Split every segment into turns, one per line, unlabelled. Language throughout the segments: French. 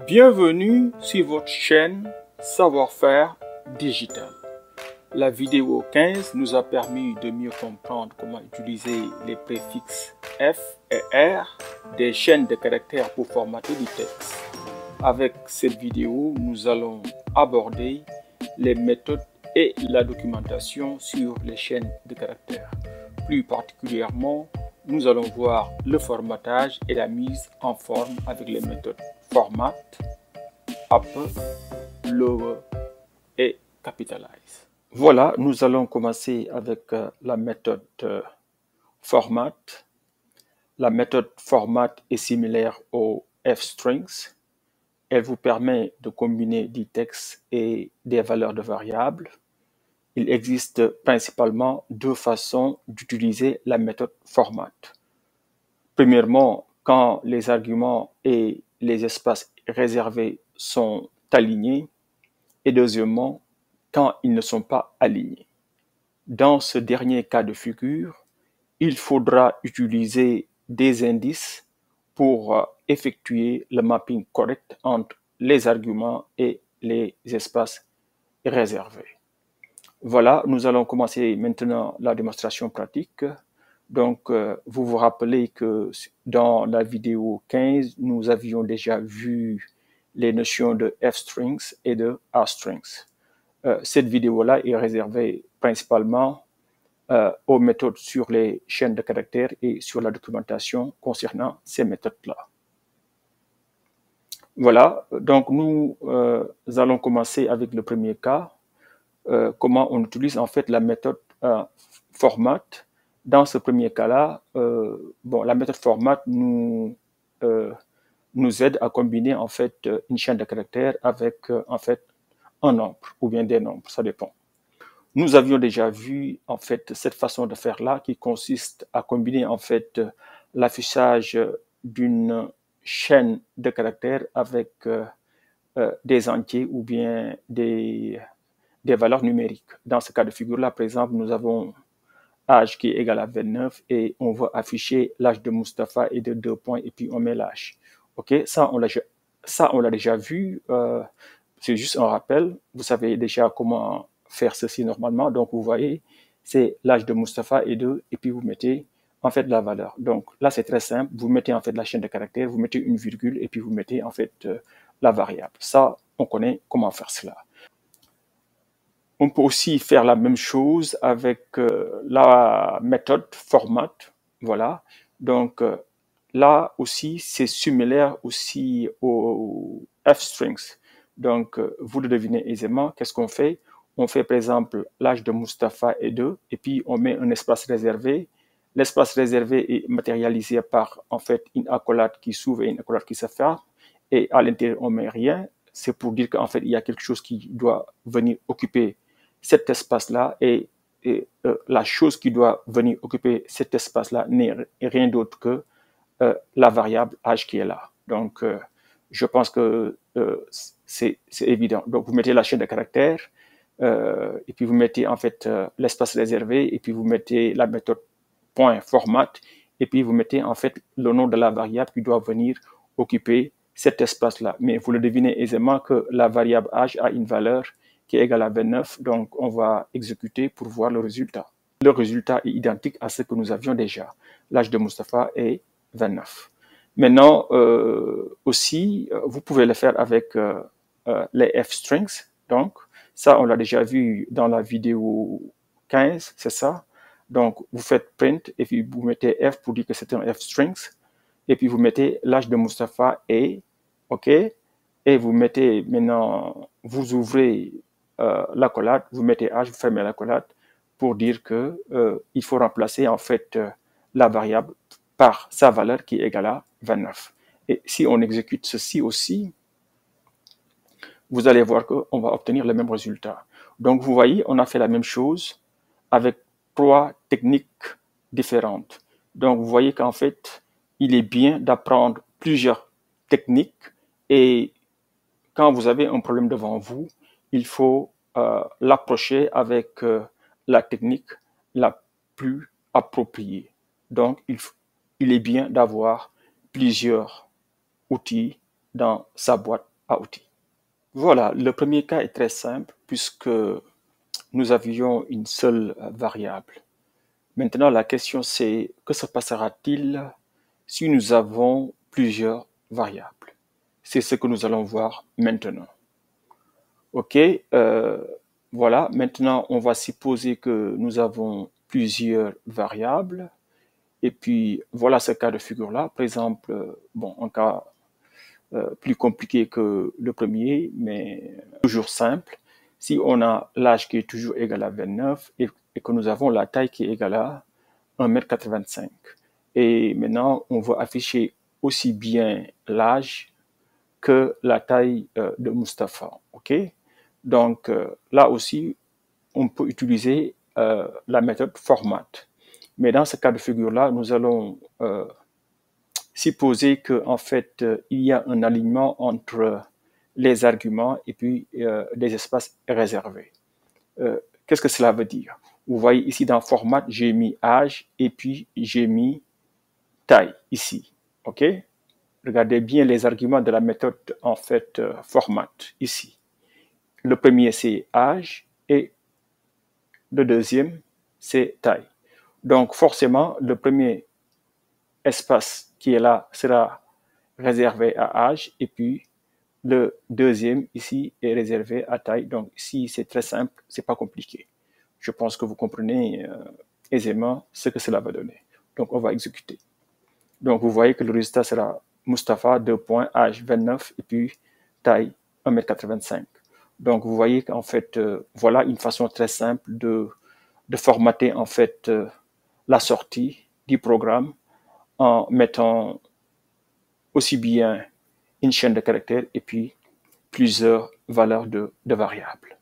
Bienvenue sur votre chaîne Savoir-faire digital. La vidéo 15 nous a permis de mieux comprendre comment utiliser les préfixes F et R des chaînes de caractères pour formater du texte. Avec cette vidéo, nous allons aborder les méthodes et la documentation sur les chaînes de caractères. Plus particulièrement, nous allons voir le formatage et la mise en forme avec les méthodes Format, Upper, Lower et Capitalize. Voilà, nous allons commencer avec la méthode Format. La méthode Format est similaire au F-Strings. Elle vous permet de combiner du texte et des valeurs de variables. Il existe principalement deux façons d'utiliser la méthode Format. Premièrement, quand les arguments et les espaces réservés sont alignés, et deuxièmement, quand ils ne sont pas alignés. Dans ce dernier cas de figure, il faudra utiliser des indices pour effectuer le mapping correct entre les arguments et les espaces réservés. Voilà, nous allons commencer maintenant la démonstration pratique. Donc, vous vous rappelez que dans la vidéo 15, nous avions déjà vu les notions de F-strings et de R-strings. Cette vidéo-là est réservée principalement aux méthodes sur les chaînes de caractères et sur la documentation concernant ces méthodes-là. Voilà, donc nous allons commencer avec le premier cas. Comment on utilise en fait la méthode format. Dans ce premier cas-là, la méthode format nous aide à combiner en fait une chaîne de caractères avec en fait un nombre ou bien des nombres, ça dépend. Nous avions déjà vu en fait cette façon de faire là qui consiste à combiner en fait l'affichage d'une chaîne de caractères avec des entiers ou bien des valeurs numériques. Dans ce cas de figure-là, par exemple, nous avons âge qui est égal à 29 et on va afficher l'âge de Mustapha et de 2 points et puis on met l'âge. Ok, ça on l'a déjà vu. C'est juste un rappel. Vous savez déjà comment faire ceci normalement. Donc vous voyez, c'est l'âge de Mustapha et 2 et puis vous mettez en fait la valeur. Donc là c'est très simple. Vous mettez en fait la chaîne de caractères, vous mettez une virgule et puis vous mettez en fait la variable. Ça, on connaît comment faire cela. On peut aussi faire la même chose avec la méthode format. Voilà. Donc là aussi, c'est similaire aussi au F-strings. Donc vous le devinez aisément. Qu'est-ce qu'on fait? On fait par exemple l'âge de Mustapha est 2 et puis on met un espace réservé. L'espace réservé est matérialisé par en fait une accolade qui s'ouvre et une accolade qui se ferme. Et à l'intérieur, on met rien. C'est pour dire qu'en fait, il y a quelque chose qui doit venir occuper cet espace-là et la chose qui doit venir occuper cet espace-là n'est rien d'autre que la variable âge qui est là. Donc, je pense que c'est évident. Donc, vous mettez la chaîne de caractères et puis vous mettez en fait l'espace réservé et puis vous mettez la méthode .format et puis vous mettez en fait le nom de la variable qui doit venir occuper cet espace-là. Mais vous le devinez aisément que la variable âge a une valeur qui est égale à 29, donc on va exécuter pour voir le résultat. Le résultat est identique à ce que nous avions déjà. L'âge de Mustapha est 29. Maintenant, aussi, vous pouvez le faire avec les F-strings. Donc, ça, on l'a déjà vu dans la vidéo 15, c'est ça. Donc, vous faites print et puis vous mettez F pour dire que c'est un F-strings. Et puis, vous mettez l'âge de Mustapha est, OK. Et vous mettez maintenant, vous ouvrez l'accolade, vous mettez âge, vous fermez l'accolade pour dire que il faut remplacer en fait la variable par sa valeur qui est égale à 29. Et si on exécute ceci aussi, vous allez voir qu'on va obtenir le même résultat. Donc vous voyez, on a fait la même chose avec 3 techniques différentes. Donc vous voyez qu'en fait, il est bien d'apprendre plusieurs techniques et quand vous avez un problème devant vous, il faut l'approcher avec la technique la plus appropriée. Donc, il est bien d'avoir plusieurs outils dans sa boîte à outils. Voilà, le premier cas est très simple puisque nous avions une seule variable. Maintenant, la question c'est que se passera-t-il si nous avons plusieurs variables? C'est ce que nous allons voir maintenant. OK, voilà, maintenant on va supposer que nous avons plusieurs variables. Et puis voilà ce cas de figure-là. Par exemple, bon, un cas plus compliqué que le premier, mais toujours simple. Si on a l'âge qui est toujours égal à 29 et que nous avons la taille qui est égale à 1,85 m. Et maintenant, on va afficher aussi bien l'âge que la taille de Mustapha. OK? Donc là aussi, on peut utiliser la méthode format. Mais dans ce cas de figure-là, nous allons supposer qu'en fait, il y a un alignement entre les arguments et puis les espaces réservés. Qu'est-ce que cela veut dire? Vous voyez ici dans format, j'ai mis âge et puis j'ai mis taille ici. OK? Regardez bien les arguments de la méthode en fait format ici. Le premier c'est âge et le deuxième c'est taille. Donc forcément, le premier espace qui est là sera réservé à âge et puis le deuxième ici est réservé à taille. Donc ici c'est très simple, c'est pas compliqué. Je pense que vous comprenez aisément ce que cela va donner. Donc on va exécuter. Donc vous voyez que le résultat sera Mustapha, 2 points, âge 29 et puis taille 1,85 m. Donc vous voyez qu'en fait, voilà une façon très simple de formater en fait la sortie du programme en mettant aussi bien une chaîne de caractères et puis plusieurs valeurs de variables.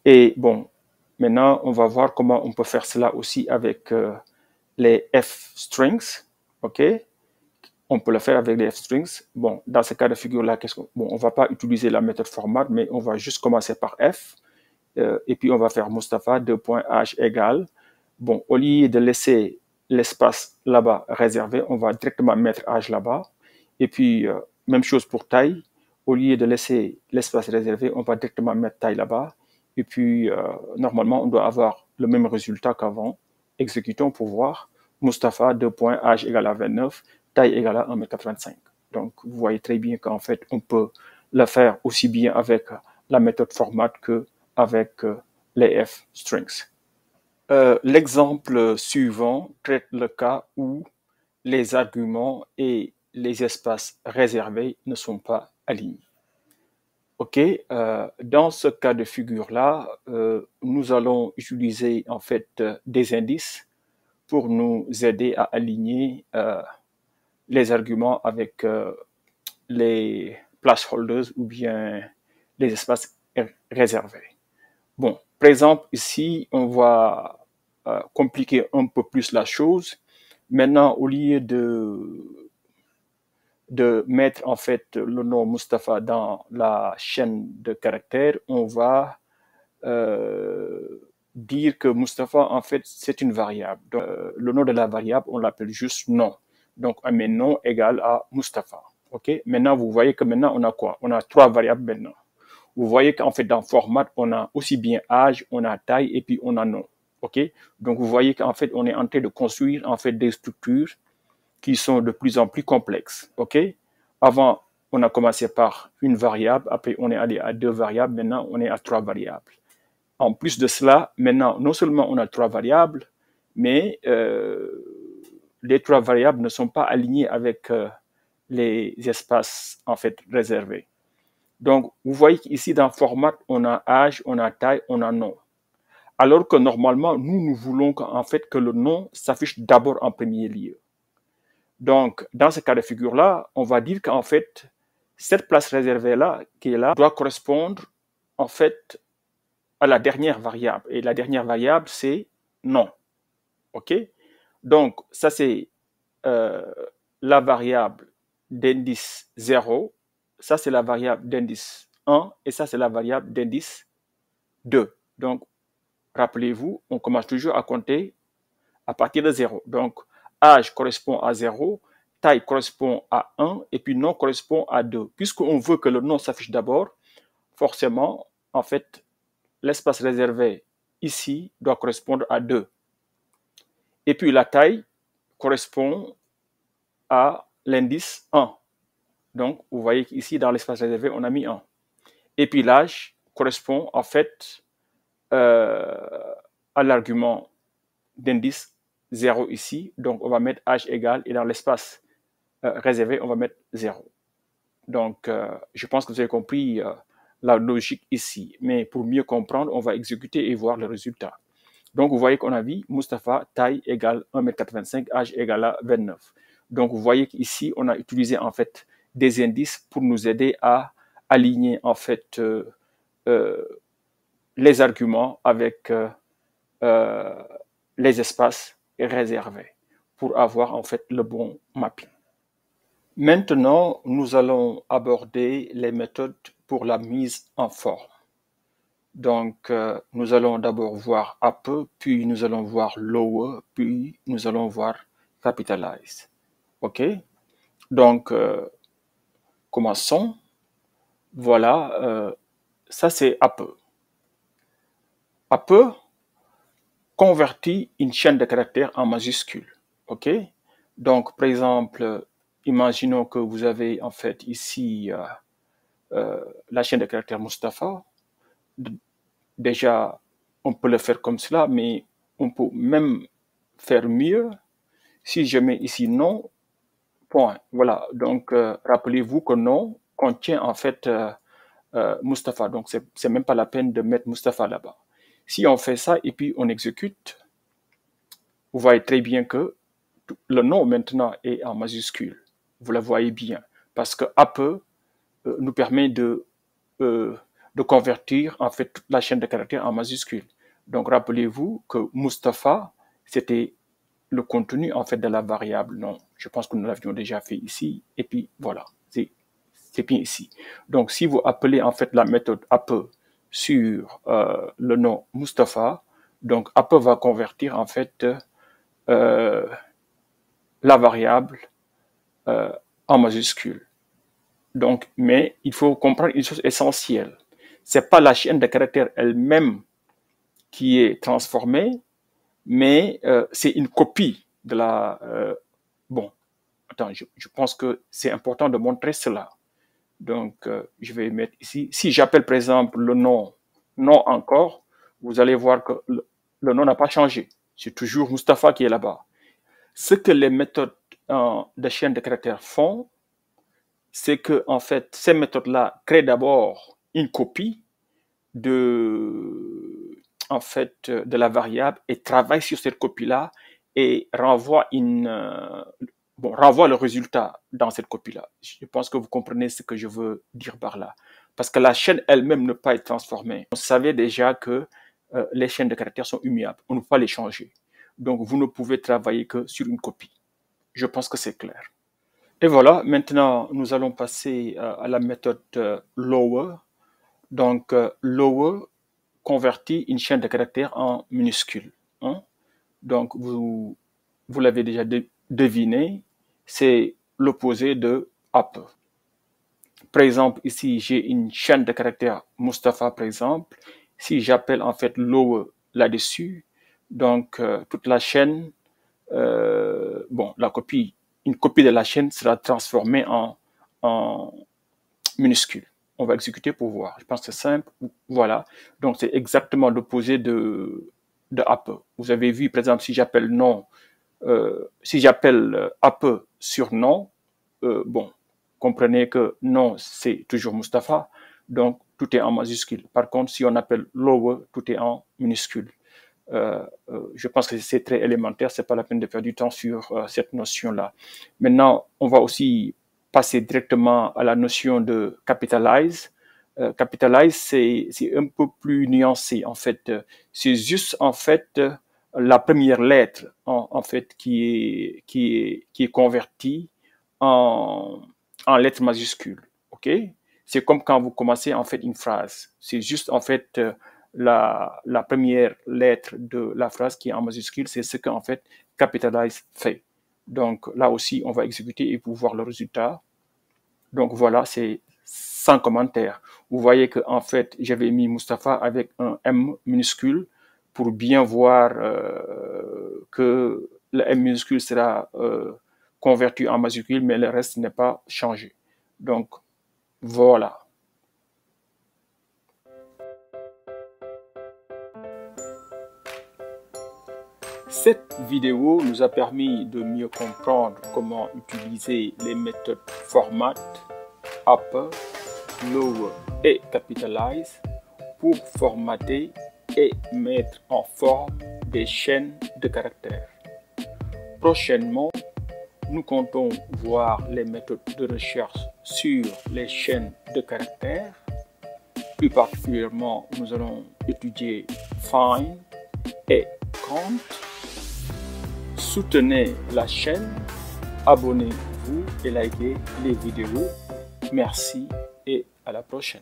Et bon, maintenant, on va voir comment on peut faire cela aussi avec les f-strings. OK? On peut le faire avec les f-strings. Bon, dans ce cas de figure-là, bon, on ne va pas utiliser la méthode format, mais on va juste commencer par f. Et puis, on va faire Mustapha, 2.h égale. Bon, au lieu de laisser l'espace là-bas réservé, on va directement mettre âge là-bas. Et puis, même chose pour taille. Au lieu de laisser l'espace réservé, on va directement mettre taille là-bas. Et puis, normalement, on doit avoir le même résultat qu'avant. Exécutons pour voir. Mustapha, 2.h égale à 29, taille égale à 1,85 m. Donc, vous voyez très bien qu'en fait, on peut le faire aussi bien avec la méthode format qu'avec les f-strings. L'exemple suivant traite le cas où les arguments et les espaces réservés ne sont pas alignés. OK, dans ce cas de figure-là, nous allons utiliser en fait des indices pour nous aider à aligner les arguments avec les placeholders ou bien les espaces réservés. Bon, par exemple, ici, on va compliquer un peu plus la chose. Maintenant, au lieu de mettre en fait le nom Mustapha dans la chaîne de caractères, on va dire que Mustapha, en fait, c'est une variable. Donc, le nom de la variable, on l'appelle juste nom. Donc, on met nom égal à Mustapha. OK? Maintenant, vous voyez que maintenant, on a quoi? On a 3 variables maintenant. Vous voyez qu'en fait, dans format, on a aussi bien âge, on a taille et puis on a nom. OK? Donc, vous voyez qu'en fait, on est en train de construire en fait des structures qui sont de plus en plus complexes. OK? Avant, on a commencé par une variable, après on est allé à 2 variables, maintenant on est à 3 variables. En plus de cela, maintenant, non seulement on a 3 variables, mais les 3 variables ne sont pas alignées avec les espaces en fait réservés. Donc, vous voyez qu'ici dans format, on a âge, on a taille, on a nom. Alors que normalement, nous voulons en fait que le nom s'affiche d'abord en premier lieu. Donc, dans ce cas de figure-là, on va dire qu'en fait, cette place réservée-là, qui est là, doit correspondre en fait à la dernière variable. Et la dernière variable, c'est nom. OK? Donc, ça, c'est la variable d'indice 0. Ça, c'est la variable d'indice 1. Et ça, c'est la variable d'indice 2. Donc, rappelez-vous, on commence toujours à compter à partir de 0. Donc, âge correspond à 0, taille correspond à 1 et puis nom correspond à 2. Puisqu'on veut que le nom s'affiche d'abord, forcément, en fait, l'espace réservé ici doit correspondre à 2. Et puis la taille correspond à l'indice 1. Donc, vous voyez qu'ici, dans l'espace réservé, on a mis 1. Et puis l'âge correspond en fait à l'argument d'indice 0 ici. Donc, on va mettre âge égal et dans l'espace réservé, on va mettre 0. Donc, je pense que vous avez compris la logique ici. Mais pour mieux comprendre, on va exécuter et voir le résultat. Donc, vous voyez qu'on a vu Mustapha, taille égale 1,85 m, âge égal à 29. Donc, vous voyez qu'ici, on a utilisé en fait des indices pour nous aider à aligner en fait les arguments avec les espaces réservés pour avoir en fait le bon mapping. Maintenant, nous allons aborder les méthodes pour la mise en forme. Donc, nous allons d'abord voir upper, puis nous allons voir lower, puis nous allons voir capitalize. OK? Donc, commençons. Voilà, ça c'est upper. Upper convertit une chaîne de caractères en majuscule. OK? Donc, par exemple, imaginons que vous avez en fait ici la chaîne de caractères Mustapha. Déjà, on peut le faire comme cela, mais on peut même faire mieux si je mets ici nom, point. Voilà, donc rappelez-vous que nom contient en fait Mustapha, donc c'est même pas la peine de mettre Mustapha là-bas. Si on fait ça et puis on exécute, vous voyez très bien que le nom maintenant est en majuscule. Vous le voyez bien, parce que upper nous permet de convertir en fait toute la chaîne de caractères en majuscule. Donc rappelez-vous que Mustapha, c'était le contenu en fait de la variable nom. Je pense que nous l'avions déjà fait ici. Et puis voilà, c'est bien ici. Donc si vous appelez en fait la méthode upper sur le nom Mustapha, donc upper va convertir en fait la variable en majuscule. Donc, mais il faut comprendre une chose essentielle. C'est pas la chaîne de caractères elle-même qui est transformée, mais c'est une copie de la... bon, attends, je pense que c'est important de montrer cela. Donc, je vais mettre ici. Si j'appelle, par exemple, le nom encore, vous allez voir que le nom n'a pas changé. C'est toujours Mustapha qui est là-bas. Ce que les méthodes de chaîne de caractères font, c'est que en fait, ces méthodes-là créent d'abord une copie de la variable et travaillent sur cette copie-là et renvoient renvoie le résultat dans cette copie-là. Je pense que vous comprenez ce que je veux dire par là. Parce que la chaîne elle-même ne peut pas être transformée. On savait déjà que les chaînes de caractères sont immuables. On ne peut pas les changer. Donc, vous ne pouvez travailler que sur une copie. Je pense que c'est clair. Et voilà, maintenant, nous allons passer à la méthode lower. Donc, lower convertit une chaîne de caractères en minuscule. Hein? Donc, vous l'avez déjà deviné, c'est l'opposé de upper. Par exemple, ici, j'ai une chaîne de caractères Mustapha, par exemple. Si j'appelle en fait lower là-dessus, donc toute la chaîne, une copie de la chaîne sera transformée en minuscule. On va exécuter pour voir. Je pense que c'est simple. Voilà. Donc, c'est exactement l'opposé de upper. Vous avez vu, par exemple, si j'appelle nom, si j'appelle upper sur nom, comprenez que nom, c'est toujours Mustapha. Donc, tout est en majuscule. Par contre, si on appelle lower, tout est en minuscule. Je pense que c'est très élémentaire. C'est pas la peine de perdre du temps sur cette notion-là. Maintenant, on va aussi passer directement à la notion de capitalize. Capitalize, c'est un peu plus nuancé, en fait. C'est juste, en fait, la première lettre, en fait, qui est convertie en lettre majuscule. OK? C'est comme quand vous commencez, en fait, une phrase. C'est juste, en fait, la première lettre de la phrase qui est en majuscule, c'est ce qu'en fait capitalize fait. Donc là aussi, on va exécuter et pour voir le résultat. Donc voilà, c'est sans commentaire. Vous voyez que en fait, j'avais mis Mustapha avec un M minuscule pour bien voir que le M minuscule sera converti en majuscule, mais le reste n'est pas changé. Donc voilà. Cette vidéo nous a permis de mieux comprendre comment utiliser les méthodes format, upper, lower et capitalize pour formater et mettre en forme des chaînes de caractères. Prochainement, nous comptons voir les méthodes de recherche sur les chaînes de caractères. Plus particulièrement, nous allons étudier find et count. Soutenez la chaîne, abonnez-vous et likez les vidéos. Merci et à la prochaine.